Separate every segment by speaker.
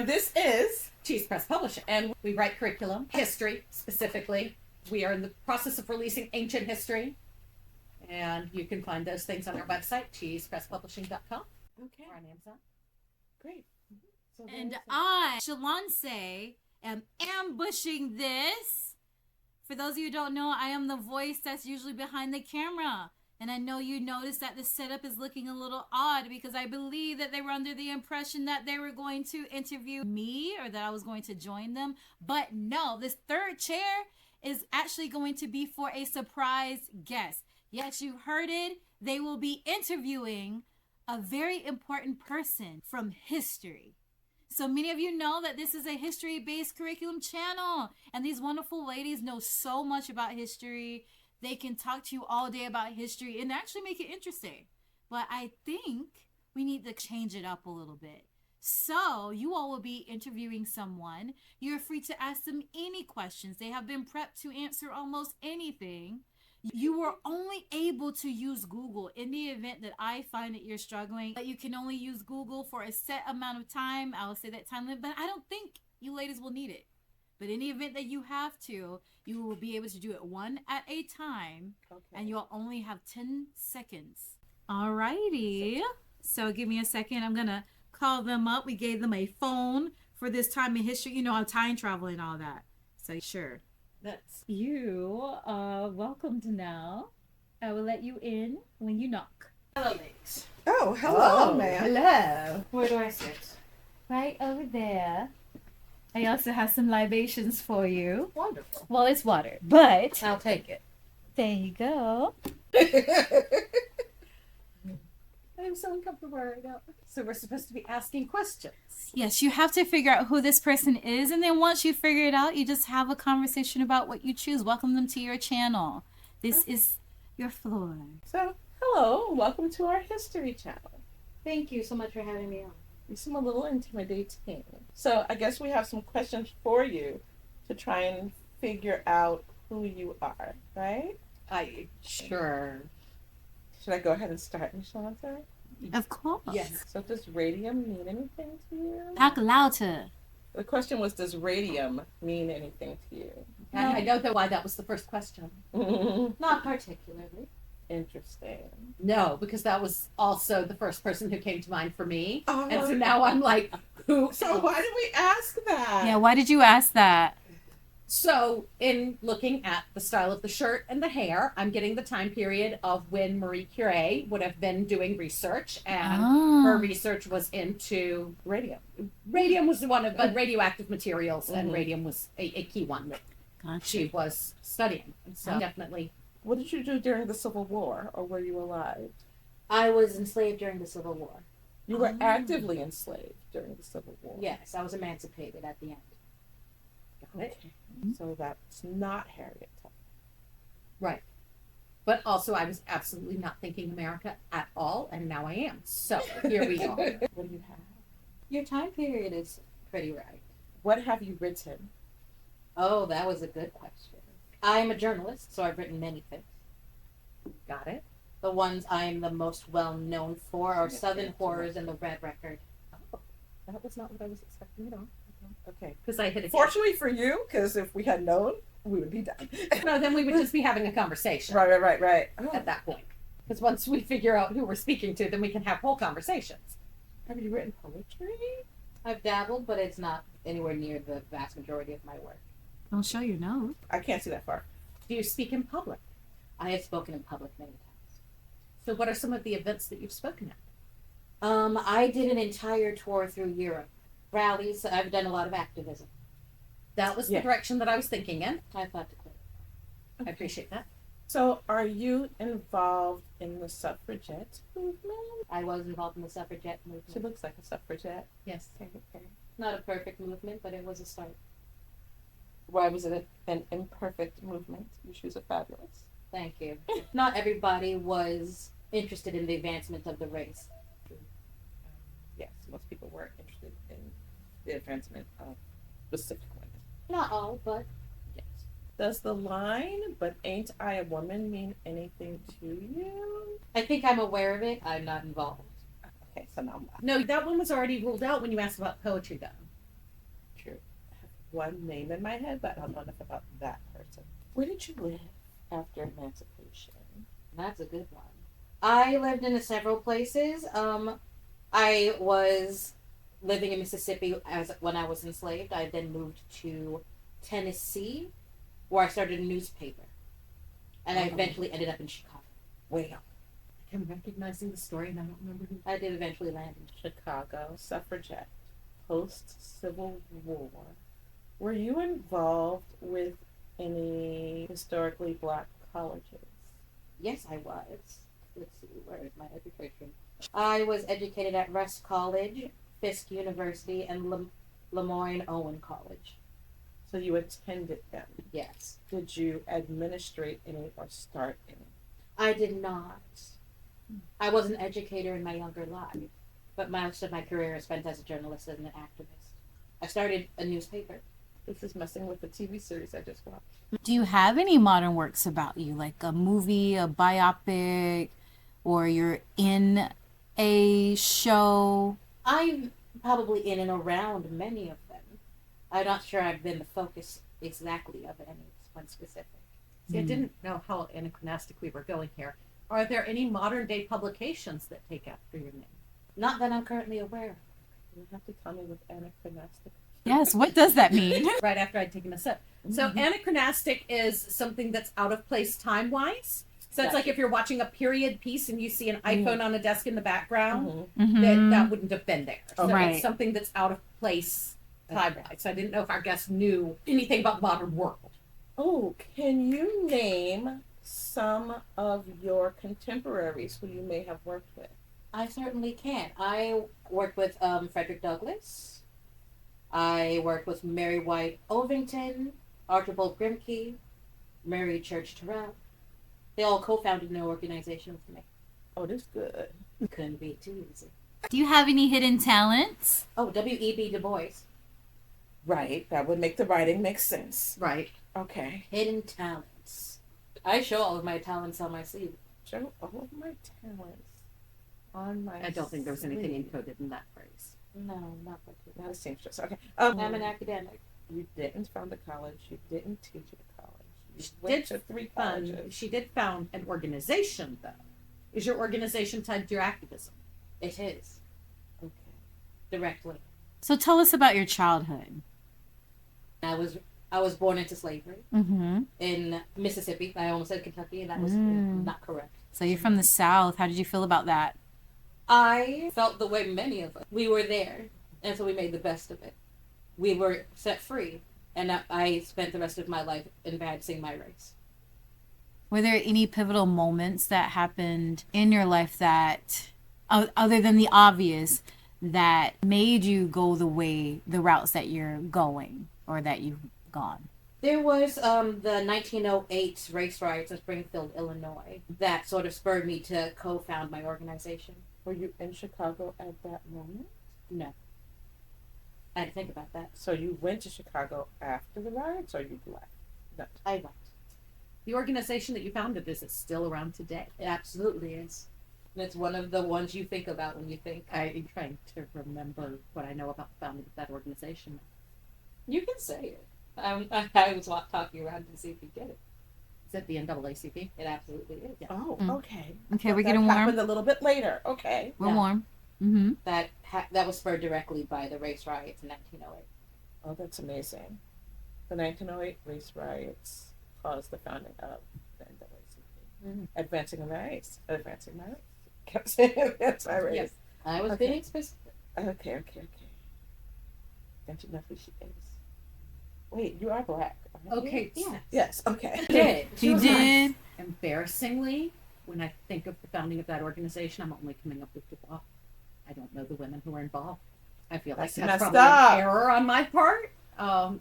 Speaker 1: And this is
Speaker 2: CheesePress Publishing. And we write curriculum, history specifically. We are in the process of releasing ancient history. And you can find those things on our website, CheesePressPublishing.com.
Speaker 1: okay.
Speaker 2: Or on Amazon.
Speaker 1: Great. So
Speaker 3: And I, Shalonce, am ambushing this. For those of you who don't know, I am the voice that's usually behind the camera. And I know you noticed that the setup is looking a little odd because I believe that they were under the impression that they were going to interview me or that I was going to join them. But no, this third chair is actually going to be for a surprise guest. Yes, you heard it. They will be interviewing a very important person from history. So many of you know that this is a history-based curriculum channel. And these wonderful ladies know so much about history. They can talk to you all day about history and actually make it interesting. But I think we need to change it up a little bit. So you all will be interviewing someone. You're free to ask them any questions. They have been prepped to answer almost anything. You were only able to use Google in the event that I find that you're struggling. That you can only use Google for a set amount of time. I will say that time limit, but I don't think you ladies will need it. But in the event that you have to, you will be able to do it one at a time. Okay. And you'll only have 10 seconds. Alrighty. So give me a second. I'm going to call them up. We gave them a phone for this time in history. You know, I'm time travel and all that. So sure. That's you are welcomed now. I will let you in when you knock. Hello, ladies.
Speaker 1: Oh, hello, ma'am.
Speaker 2: Hello.
Speaker 3: Where do I sit? Right over there. I also have some libations for you.
Speaker 2: Wonderful.
Speaker 3: Well, it's water, but
Speaker 2: I'll take it.
Speaker 3: there you go.
Speaker 2: I'm so uncomfortable right now. So we're supposed to be asking questions.
Speaker 3: Yes, you have to figure out who this person is, and then once you figure it out, you just have a conversation about what you choose. Welcome them to your channel. This is your floor.
Speaker 1: So, hello. Welcome to our history channel.
Speaker 4: Thank you so much for having me on.
Speaker 1: You seem a little intimidating. So, I guess we have some questions for you to try and figure out who you are, right?
Speaker 2: Sure.
Speaker 1: Should I go ahead and start, Miss Shalonce?
Speaker 3: Of course.
Speaker 2: Yes.
Speaker 1: So does radium mean anything to you?
Speaker 3: Talk louder.
Speaker 1: The question was, does radium mean anything to you?
Speaker 2: I don't know why that was the first question.
Speaker 4: Not particularly.
Speaker 1: Interesting.
Speaker 2: No, because that was also the first person who came to mind for me.
Speaker 1: Oh.
Speaker 2: And so now I'm like, who?
Speaker 1: So why did we ask that?
Speaker 3: Yeah, why did you ask that?
Speaker 2: So in looking at the style of the shirt and the hair, I'm getting the time period of when Marie Curie would have been doing research, and her research was into
Speaker 1: Radium.
Speaker 2: radium was one of, but radioactive materials, and radium was a key one that she was studying. And so definitely.
Speaker 1: What did you do during the Civil War, or were you alive?
Speaker 4: I was enslaved during the Civil War.
Speaker 1: You were actively enslaved during the Civil War.
Speaker 4: Yes, I was emancipated at the end.
Speaker 1: Okay. So that's not Harriet Tubman.
Speaker 2: Right. But also I was absolutely not thinking America at all, and now I am. So here we are.
Speaker 1: What do you have?
Speaker 4: Your time period is pretty right.
Speaker 1: What have you written?
Speaker 4: Oh, that was a good question. I am a journalist, so I've written many things.
Speaker 2: Got it.
Speaker 4: The ones I am the most well known for are Southern Horrors and The Red Record.
Speaker 2: Oh, that was not what I was expecting at all.
Speaker 1: Okay.
Speaker 2: Because I hit it.
Speaker 1: Fortunately for you, because if we had known, we would be done.
Speaker 2: No, then we would just be having a conversation.
Speaker 1: Right.
Speaker 2: At that point. Because once we figure out who we're speaking to, then we can have whole conversations.
Speaker 1: Have you written poetry?
Speaker 4: I've dabbled, but it's not anywhere near the vast majority of my work.
Speaker 3: Don't show your nose.
Speaker 1: I can't see that far.
Speaker 2: Do you speak in public?
Speaker 4: I have spoken in public many times.
Speaker 2: So what are some of the events that you've spoken at?
Speaker 4: I did an entire tour through Europe. Rallies. I've done a lot of activism.
Speaker 2: That was the direction that I was thinking in.
Speaker 4: I thought to clear.
Speaker 2: I appreciate that.
Speaker 1: So are you involved in the suffragette movement?
Speaker 4: I was involved in the suffragette movement.
Speaker 1: She looks like a suffragette.
Speaker 2: Yes.
Speaker 1: Okay.
Speaker 4: Not a perfect movement, but it was a start.
Speaker 1: Why was it an imperfect movement? Your shoes are fabulous.
Speaker 4: Thank you. Not everybody was interested in the advancement of the race.
Speaker 1: Yes, most people were interested in the advancement of specific women.
Speaker 4: Not all, but
Speaker 1: yes. Does the line, "but ain't I a woman," mean anything to you?
Speaker 4: I think I'm aware of it. I'm not involved.
Speaker 1: Okay, so now I'm
Speaker 2: No, that one was already ruled out when you asked about poetry, though.
Speaker 1: one name in my head, but I don't know enough about that person. Where did you live after emancipation?
Speaker 4: That's a good one. I lived in several places. I was living in Mississippi when I was enslaved. I then moved to Tennessee, where I started a newspaper, and I eventually ended up in Chicago.
Speaker 1: Wow.
Speaker 2: I'm recognizing the story and I don't remember who.
Speaker 4: I did eventually land in
Speaker 1: Chicago, suffragette, post-Civil War. Were you involved with any historically black colleges?
Speaker 4: Yes, I was. Let's see, where is my education? I was educated at Rusk College, Fisk University, and Lemoyne-Owen College.
Speaker 1: So you attended them.
Speaker 4: Yes.
Speaker 1: Did you administrate any or start any?
Speaker 4: I did not. I was an educator in my younger life, but most of my career is spent as a journalist and an activist. I started a newspaper.
Speaker 1: This is messing with the TV series I just watched.
Speaker 3: Do you have any modern works about you, like a movie, a biopic, or you're in a show?
Speaker 4: I'm probably in and around many of them. I'm not sure I've been the focus exactly of any one specific.
Speaker 2: See, I didn't know how anachronistic we were going here. Are there any modern day publications that take after your name?
Speaker 4: Not that I'm currently aware of.
Speaker 1: You have to tell me what anachronistic.
Speaker 3: Yes, what does that mean?
Speaker 2: Right after I'd taken a sip. So anachronistic is something that's out of place time-wise. So it's like if you're watching a period piece and you see an iPhone on a desk in the background, that wouldn't have been there. So
Speaker 3: Right.
Speaker 2: it's something that's out of place time-wise. So I didn't know if our guest knew anything about modern world.
Speaker 1: Oh, can you name some of your contemporaries who you may have worked with?
Speaker 4: I certainly can. I worked with Frederick Douglass. I worked with Mary White Ovington, Archibald Grimke, Mary Church Terrell. They all co-founded an organization with me.
Speaker 1: Oh, this is good.
Speaker 4: Couldn't be too easy.
Speaker 3: Do you have any hidden talents?
Speaker 4: Oh, W.E.B. Du Bois.
Speaker 1: Right, that would make the writing make sense.
Speaker 2: Right.
Speaker 1: Okay.
Speaker 4: Hidden talents. I show all of my talents on my sleeve.
Speaker 1: Show all of my talents on my
Speaker 2: I don't think there was anything
Speaker 1: sleeve.
Speaker 2: encoded in that phrase.
Speaker 4: No, not
Speaker 1: Not a
Speaker 4: particularly.
Speaker 1: seamstress. Okay.
Speaker 4: I'm an academic.
Speaker 1: You didn't found a college. You didn't teach at a college. You
Speaker 2: She
Speaker 1: went
Speaker 2: did
Speaker 1: to 3
Speaker 2: Fun.
Speaker 1: colleges.
Speaker 2: She did found an organization, though. Is your organization tied to your activism?
Speaker 4: It is.
Speaker 1: Okay.
Speaker 4: Directly.
Speaker 3: So tell us about your childhood.
Speaker 4: I was born into slavery
Speaker 3: Mm-hmm.
Speaker 4: in Mississippi. I almost said Kentucky, and that was not correct.
Speaker 3: So you're from the South. How did you feel about that?
Speaker 4: I felt the way many of us. We were there, and so we made the best of it. We were set free, and I spent the rest of my life advancing my race.
Speaker 3: Were there any pivotal moments that happened in your life that, other than the obvious, that made you go the routes that you're going or that you've gone?
Speaker 4: There was the 1908 race riots in Springfield, Illinois, that sort of spurred me to co-found my organization.
Speaker 1: Were you in Chicago at that moment?
Speaker 4: No. I had to think about that.
Speaker 1: So you went to Chicago after the riots, or you left? No.
Speaker 4: I went.
Speaker 2: The organization that you founded, is it still around today?
Speaker 4: It absolutely is. And it's one of the ones you think about when you think.
Speaker 2: I'm trying to remember what I know about the founding of that organization.
Speaker 4: You can say it. I was talking around to see if you get it.
Speaker 2: Is it the NAACP?
Speaker 4: It absolutely is.
Speaker 2: Yeah.
Speaker 1: Oh,
Speaker 3: Mm.
Speaker 1: okay.
Speaker 3: Okay, we're
Speaker 1: That
Speaker 3: getting
Speaker 1: happened
Speaker 3: warm.
Speaker 1: a little bit later. Okay.
Speaker 3: We're
Speaker 4: Yeah.
Speaker 3: warm. Mm-hmm.
Speaker 4: That was spurred directly by the race riots in 1908.
Speaker 1: Oh, that's amazing. The 1908 race riots caused the founding of the NAACP.
Speaker 2: Mhm.
Speaker 1: Advancing my race. Advancing my race. Kept saying advance my race.
Speaker 2: Yes.
Speaker 4: I was
Speaker 1: Okay.
Speaker 4: being specific.
Speaker 1: Okay. Don't you know who she is? Wait, you are black. aren't you?
Speaker 2: Okay.
Speaker 4: Yeah.
Speaker 1: Yes. Okay.
Speaker 4: Did.
Speaker 3: You did.
Speaker 2: Embarrassingly, when I think of the founding of that organization, I'm only coming up with Dubois. I don't know the women who were involved. I feel like
Speaker 1: That's
Speaker 2: that's
Speaker 1: messed
Speaker 2: probably
Speaker 1: up.
Speaker 2: an error on my part,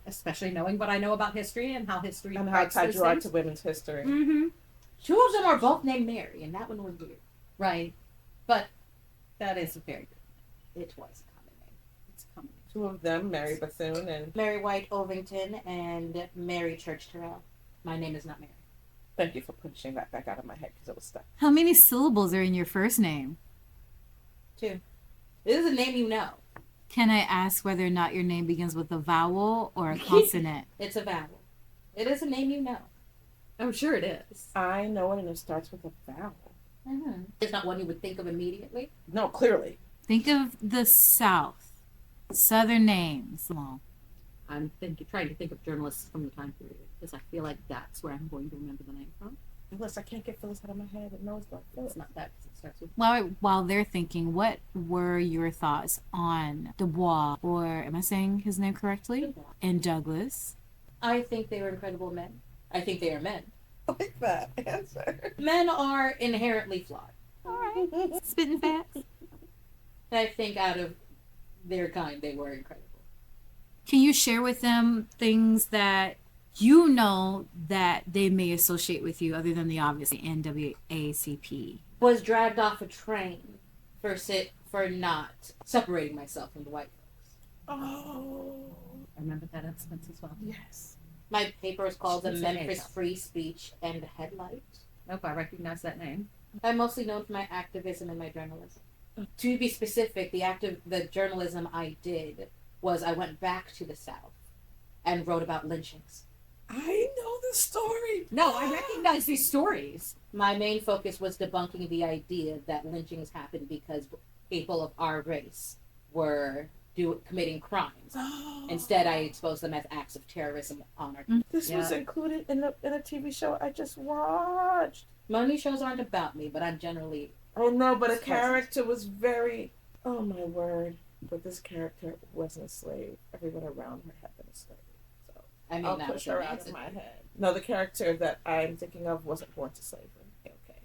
Speaker 2: especially knowing what I know about history and how history
Speaker 1: And how
Speaker 2: writes
Speaker 1: tied
Speaker 2: those
Speaker 1: you are
Speaker 2: things.
Speaker 1: to women's history.
Speaker 2: Mm-hmm.
Speaker 4: Two of them are both named Mary, and that one was weird.
Speaker 2: Right. But that is a very good.
Speaker 4: It was a common name.
Speaker 2: It's coming.
Speaker 1: Two of them, Mary Bethune and
Speaker 4: Mary White Ovington and Mary Church Terrell. My name is not Mary.
Speaker 1: thank you for pushing that back out of my head because it was stuck.
Speaker 3: How many syllables are in your first name?
Speaker 4: 2. This is a name you know.
Speaker 3: Can I ask whether or not your name begins with a vowel or a consonant?
Speaker 4: It's a vowel. It is a name you know.
Speaker 2: I'm sure it is.
Speaker 1: I know it, and it starts with a vowel.
Speaker 4: It's not one you would think of immediately.
Speaker 1: No, clearly.
Speaker 3: Think of the South. Southern names. Well,
Speaker 2: I'm trying to think of journalists from the time period because I feel like that's where I'm going to remember the name from.
Speaker 1: Phyllis, I can't get Phyllis out of my head. It knows about Phyllis.
Speaker 2: It's not that because it starts with.
Speaker 3: while they're thinking, what were your thoughts on Dubois, or am I saying his name correctly? And Douglas.
Speaker 4: I think they were incredible men. I think they are men.
Speaker 1: I like that answer.
Speaker 4: Men are inherently flawed.
Speaker 3: All right. Spitting facts.
Speaker 4: I think out of their kind, they were incredible.
Speaker 3: Can you share with them things that you know that they may associate with you other than the obvious NAACP?
Speaker 4: Was dragged off a train for not separating myself from the white folks.
Speaker 1: Oh.
Speaker 2: I remember that instance as well.
Speaker 1: Yes.
Speaker 4: My paper is called The
Speaker 2: She's
Speaker 4: Men for
Speaker 2: an
Speaker 4: Free Speech and Headlight.
Speaker 2: Nope, I recognize that name.
Speaker 4: I'm mostly known for my activism and my journalism. To be specific, the journalism I did was I went back to the South and wrote about lynchings.
Speaker 1: I know the story.
Speaker 2: No, I recognize these stories.
Speaker 4: My main focus was debunking the idea that lynchings happened because people of our race were committing crimes. Instead, I exposed them as acts of terrorism on our.
Speaker 1: This was included in a TV show I just watched.
Speaker 4: Money shows aren't about me, but I'm generally.
Speaker 1: Oh no, but a character was very. Oh my word! But this character wasn't a slave. Everyone around her had been a slave. So
Speaker 4: I mean,
Speaker 1: I'll
Speaker 4: that
Speaker 1: push
Speaker 4: was
Speaker 1: her out of my head. No, the character that I'm thinking of wasn't born to slavery. Okay.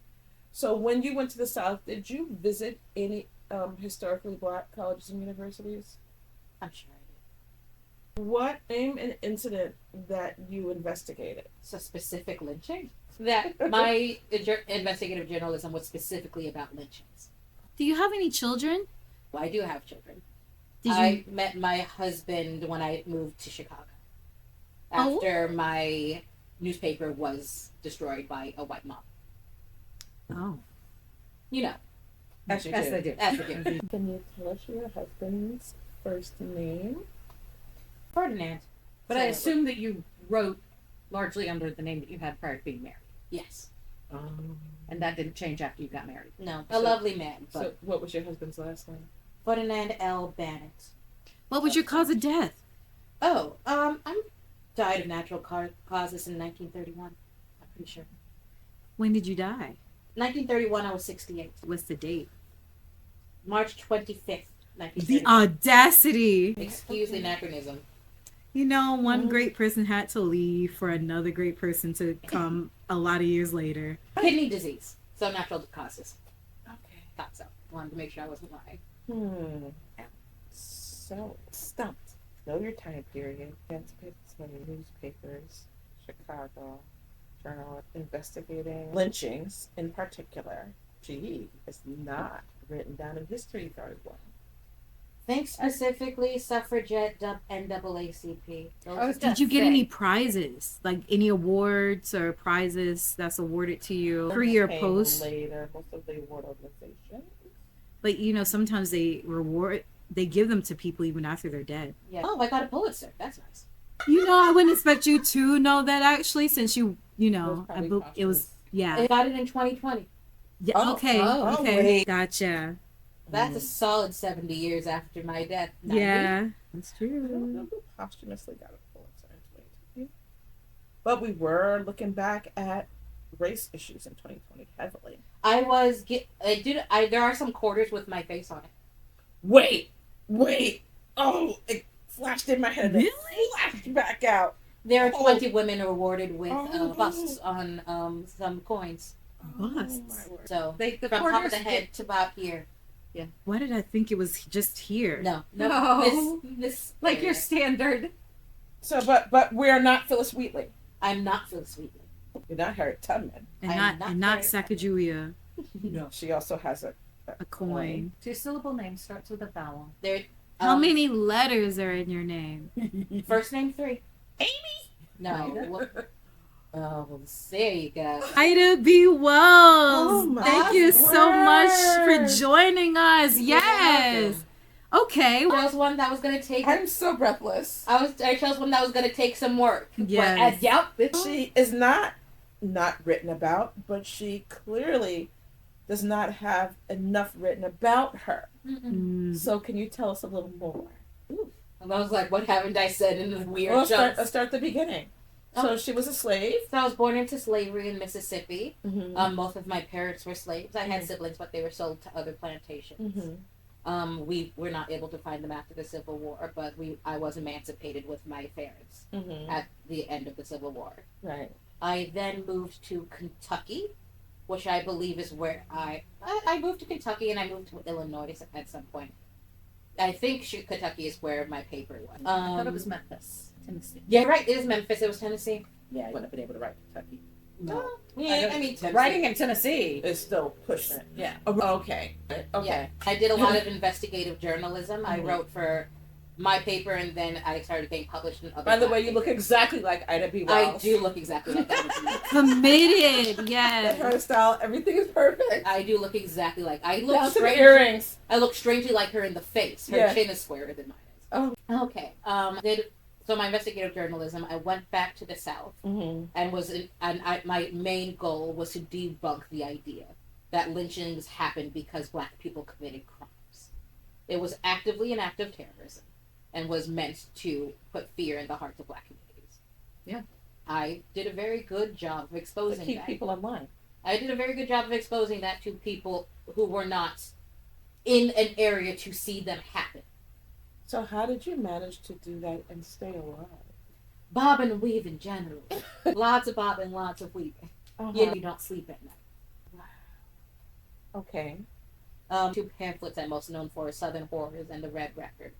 Speaker 1: So when you went to the South, did you visit any historically black colleges and universities?
Speaker 4: I'm sure I did.
Speaker 1: What name an incident that you investigated?
Speaker 4: So specific lynching? That my investigative journalism was specifically about lynchings.
Speaker 3: Do you have any children?
Speaker 4: Well, I do have children.
Speaker 3: Did you?
Speaker 4: I met my husband when I moved to Chicago. After my newspaper was destroyed by a white mob.
Speaker 3: Oh.
Speaker 4: You know.
Speaker 1: As you
Speaker 2: Yes,
Speaker 1: do.
Speaker 2: I do.
Speaker 4: As we do.
Speaker 1: Can you tell us your husband's first name?
Speaker 4: Ferdinand.
Speaker 2: But I assume that you wrote largely under the name that you had prior to being married.
Speaker 4: Yes.
Speaker 2: And that didn't change after you got married.
Speaker 4: No. A lovely man. But
Speaker 1: So what was your husband's last name?
Speaker 4: Ferdinand L. Bannett.
Speaker 3: What was your cause of death?
Speaker 4: Oh, I died of natural causes in 1931. I'm pretty sure.
Speaker 3: When did you die?
Speaker 4: 1931, I was 68.
Speaker 3: What's the date?
Speaker 4: March 25th,
Speaker 3: The
Speaker 4: 1931.
Speaker 3: audacity.
Speaker 4: Excuse the anachronism.
Speaker 3: You know, one great person had to leave for another great person to come a lot of years later.
Speaker 4: Kidney disease. So natural causes.
Speaker 1: Okay.
Speaker 4: Thought so. Wanted to make sure I wasn't lying.
Speaker 1: So, stumped. Know your time period. Anticipated newspapers, Chicago, journal investigating lynchings in particular. Gee, it's not written down in history very well.
Speaker 4: Think specifically suffragette NAACP.
Speaker 3: Did you get any prizes? Like any awards or prizes that's awarded to you for your
Speaker 1: Came
Speaker 3: post?
Speaker 1: later, most of the award organizations.
Speaker 3: Like, you know, sometimes they give them to people even after they're dead.
Speaker 4: Yeah. Oh, I got a Pulitzer. That's nice.
Speaker 3: You know, I wouldn't expect you to know that actually, since you know, it was, yeah.
Speaker 4: I got it in 2020.
Speaker 3: Yeah,
Speaker 1: Oh,
Speaker 3: okay,
Speaker 1: oh,
Speaker 3: okay,
Speaker 1: wait.
Speaker 3: gotcha.
Speaker 4: That's a solid 70 years after my death. 90.
Speaker 3: Yeah, that's
Speaker 1: I don't
Speaker 3: true.
Speaker 1: know who posthumously got a Pulitzer in 2020. But we were looking back at race issues in 2020 heavily.
Speaker 4: There are some quarters with my face on it.
Speaker 1: Wait! Oh, it flashed in my head.
Speaker 3: Really?
Speaker 1: It flashed back out.
Speaker 4: There are
Speaker 1: Oh.
Speaker 4: 20 women awarded with
Speaker 1: Oh.
Speaker 4: busts on some coins.
Speaker 3: Busts.
Speaker 1: Oh, my word.
Speaker 4: So
Speaker 2: The
Speaker 4: from top of
Speaker 2: quarters
Speaker 4: the head to about here.
Speaker 3: Why did I think it was just here?
Speaker 4: No. This
Speaker 2: Like your
Speaker 4: area.
Speaker 2: standard.
Speaker 1: So, but we're not Phyllis Wheatley.
Speaker 4: I'm not Phyllis Wheatley.
Speaker 1: You're not Harriet Tubman.
Speaker 3: And
Speaker 4: I'm
Speaker 3: not
Speaker 4: not
Speaker 3: Sacagawea,
Speaker 1: No. She also has a
Speaker 3: a coin.
Speaker 2: 2-syllable name starts with a vowel.
Speaker 4: There.
Speaker 3: How many letters are in your name?
Speaker 4: First name 3.
Speaker 1: Amy?
Speaker 4: No. Oh, there you go.
Speaker 3: Ida B. Wells.
Speaker 1: Oh my
Speaker 3: Thank you so much for
Speaker 1: word.
Speaker 3: joining us. Yes. Okay.
Speaker 4: I chose one that was gonna take.
Speaker 1: I'm so breathless.
Speaker 4: I chose one that was gonna take some work.
Speaker 3: Yes.
Speaker 1: She is not written about, but she clearly does not have enough written about her.
Speaker 3: Mm.
Speaker 1: So can you tell us a little more? Ooh.
Speaker 4: And I was like, what haven't I said in this weird
Speaker 1: Well,
Speaker 4: jump?
Speaker 1: let's start at the beginning. So she was a slave.
Speaker 4: So I was born into slavery in Mississippi.
Speaker 1: Mm-hmm.
Speaker 4: Both of my parents were slaves. I had siblings, but they were sold to other plantations.
Speaker 1: Mm-hmm.
Speaker 4: We were not able to find them after the Civil War, but I was emancipated with my parents at the end of the Civil War.
Speaker 1: Right.
Speaker 4: I then moved to Kentucky, which I believe is where I moved to Kentucky, and I moved to Illinois at some point. I think Kentucky is where my paper was.
Speaker 2: I thought it was Memphis, Tennessee.
Speaker 4: Yeah, right. It is Memphis. It was Tennessee.
Speaker 1: Yeah, I wouldn't have been able to write Kentucky.
Speaker 2: No.
Speaker 4: Yeah, I mean, Tennessee.
Speaker 2: Writing in Tennessee.
Speaker 1: It's still pushing it.
Speaker 2: Yeah.
Speaker 1: Oh, okay. Okay.
Speaker 4: Yeah, I did a lot of investigative journalism. I wrote for my paper, and then I started getting published in other.
Speaker 1: By the way, you
Speaker 4: papers.
Speaker 1: look exactly like Ida B.
Speaker 4: I
Speaker 1: Wells.
Speaker 4: do look exactly like that.
Speaker 3: Committed.
Speaker 1: The
Speaker 3: Yes.
Speaker 1: hairstyle, everything is perfect.
Speaker 4: I do look exactly like. I
Speaker 1: Down
Speaker 4: look
Speaker 1: to the
Speaker 4: strange.
Speaker 1: earrings.
Speaker 4: I look strangely like her in the face. Her
Speaker 1: Yeah.
Speaker 4: chin is squarer than mine is.
Speaker 1: Oh.
Speaker 4: Okay. So my investigative journalism. I went back to the South
Speaker 1: Mm-hmm.
Speaker 4: and my main goal was to debunk the idea that lynchings happened because Black people committed crimes. It was actively an act of terrorism, and was meant to put fear in the hearts of Black communities.
Speaker 2: Yeah.
Speaker 4: I did a very good job of
Speaker 1: To
Speaker 4: exposing
Speaker 1: keep
Speaker 4: that.
Speaker 1: people in line.
Speaker 4: I did a very good job of exposing that to people who were not in an area to see them happen.
Speaker 1: So how did you manage to do that and stay alive?
Speaker 4: Bob and weave in general. Lots of bobbing, lots of weaving.
Speaker 1: Uh-huh.
Speaker 4: You don't sleep at night.
Speaker 1: Okay.
Speaker 4: Two pamphlets I'm most known for are Southern Horrors and The Red Record.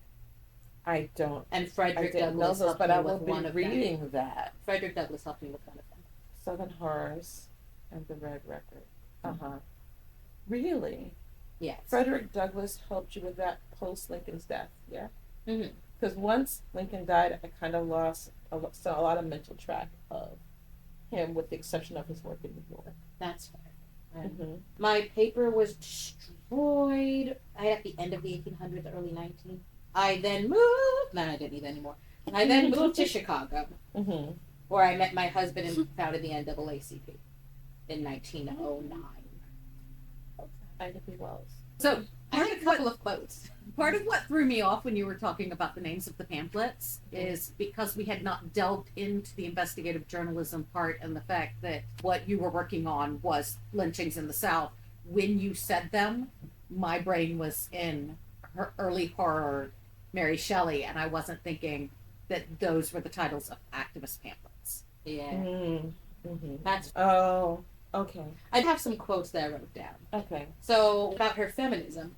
Speaker 1: I don't.
Speaker 4: And
Speaker 1: I
Speaker 4: Frederick
Speaker 1: didn't know
Speaker 4: Douglass
Speaker 1: those,
Speaker 4: helped
Speaker 1: but
Speaker 4: me
Speaker 1: I
Speaker 4: with
Speaker 1: will be
Speaker 4: one of them.
Speaker 1: reading that.
Speaker 4: Frederick Douglass helped me with one of them.
Speaker 1: Southern Horrors and the Red Record. Uh-huh. Really?
Speaker 4: Yes.
Speaker 1: Frederick Douglass helped you with that post Lincoln's death, yeah?
Speaker 4: Mhm.
Speaker 1: Because once Lincoln died, I kind of lost a lot of mental track of him, with the exception of his work in New York.
Speaker 4: That's fair. And
Speaker 1: Mm-hmm.
Speaker 4: my paper was destroyed at the end of the 1800s, early 19. I then moved. No, I didn't need that anymore. I then moved to Chicago,
Speaker 1: Mm-hmm.
Speaker 4: where I met my husband and founded the NAACP in 1909.
Speaker 1: Ida B. Wells.
Speaker 2: So
Speaker 4: I had a couple of quotes.
Speaker 2: part of what threw me off when you were talking about the names of the pamphlets is because we had not delved into the investigative journalism part and the fact that what you were working on was lynchings in the South. When you said them, my brain was in her early horror, Mary Shelley, and I wasn't thinking that those were the titles of activist pamphlets.
Speaker 4: Yeah.
Speaker 1: Mm-hmm.
Speaker 4: That's.
Speaker 1: Oh, okay.
Speaker 4: I have some quotes that I wrote down.
Speaker 1: Okay.
Speaker 4: So, about her feminism.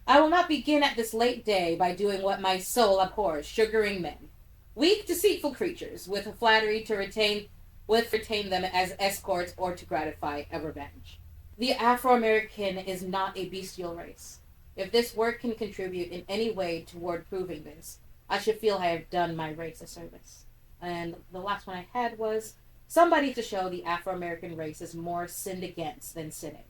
Speaker 4: I will not begin at this late day by doing what my soul abhors, sugaring men. Weak, deceitful creatures, with a flattery to retain them as escorts or to gratify a revenge. The Afro-American is not a bestial race. If this work can contribute in any way toward proving this, I should feel I have done my race a service. And the last one I had was, somebody to show the Afro-American race is more sinned against than sinning.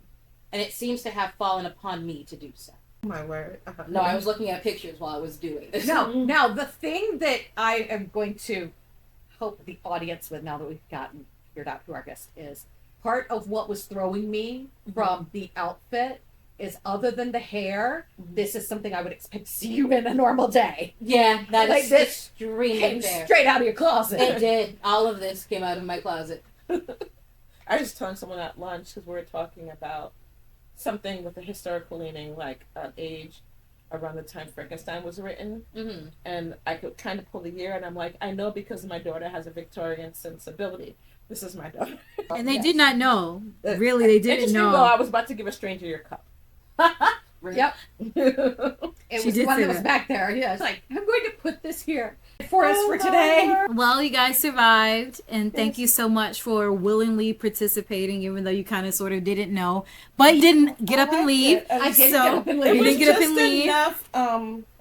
Speaker 4: And it seems to have fallen upon me to do so.
Speaker 1: My word. Uh-huh.
Speaker 4: No, I was looking at pictures while I was doing this.
Speaker 2: No, now the thing that I am going to help the audience with now that we've figured out who our guest is, part of what was throwing me from the outfit is, other than the hair, this is something I would expect to see you in a normal day.
Speaker 4: Yeah, that
Speaker 2: Like
Speaker 4: is
Speaker 2: this
Speaker 4: extremely
Speaker 2: Came
Speaker 4: fair.
Speaker 2: straight out of your closet.
Speaker 4: It did. All of this came out of my closet.
Speaker 1: I was telling someone at lunch because we were talking about something with a historical leaning, like an age around the time Frankenstein was written,
Speaker 4: Mm-hmm.
Speaker 1: and I could kind of pull the year, and I'm like, I know because my daughter has a Victorian sensibility. This is my daughter.
Speaker 3: And they did not know. Really, they didn't
Speaker 1: Interesting,
Speaker 3: know.
Speaker 1: though, I was about to give a stranger your cup.
Speaker 2: Yep. It
Speaker 3: She
Speaker 2: was
Speaker 3: did
Speaker 2: the one
Speaker 3: say
Speaker 2: that was
Speaker 3: that.
Speaker 2: back there. Yeah, it's like, I'm going to put this here for us for today.
Speaker 3: Well, you guys survived, and thank you so much for willingly participating, even though you kind of sort of didn't know. But you didn't get up and leave.
Speaker 2: I did
Speaker 3: So,
Speaker 2: get up and
Speaker 1: It
Speaker 2: leave.
Speaker 3: You
Speaker 1: was
Speaker 3: didn't get up
Speaker 1: just
Speaker 3: and leave?
Speaker 1: enough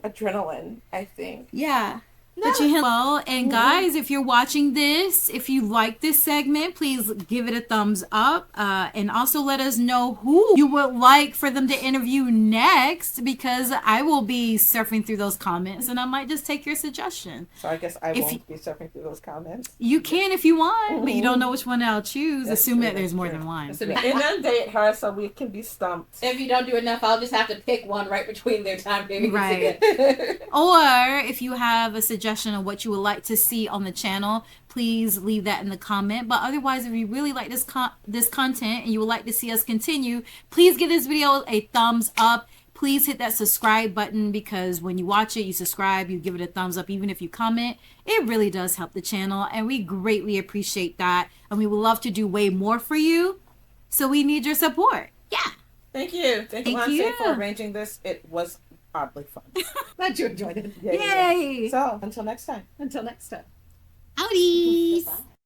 Speaker 1: adrenaline, I think.
Speaker 3: Yeah. But you hello, and guys, if you're watching this, if you like this segment, please give it a thumbs up, and also let us know who you would like for them to interview next, because I will be surfing through those comments, and I might just take your suggestion.
Speaker 1: So I guess I won't be surfing through those comments.
Speaker 3: You can if you want, but you don't know which one I'll choose.
Speaker 1: That's
Speaker 3: Assume
Speaker 1: true,
Speaker 3: that there's
Speaker 1: that's
Speaker 3: more
Speaker 1: true.
Speaker 3: than one.
Speaker 1: Inundate her so we can be stumped.
Speaker 4: If you don't do enough, I'll just have to pick one right between their time periods.
Speaker 3: Right.
Speaker 4: Again.
Speaker 3: Or if you have a suggestion of what you would like to see on the channel, please leave that in the comment. But otherwise, if you really like this content and you would like to see us continue, please give this video a thumbs up. Please hit that subscribe button, because when you watch it, you subscribe, you give it a thumbs up, even if you comment. It really does help the channel, and we greatly appreciate that. And we would love to do way more for you. So we need your support. Yeah.
Speaker 1: Thank you. Thank you, Lindsay, for arranging this. It was oddly fun.
Speaker 2: Glad you enjoyed it.
Speaker 3: Yay.
Speaker 1: So, until next time.
Speaker 2: Until next time.
Speaker 3: Howdy.
Speaker 4: Goodbye.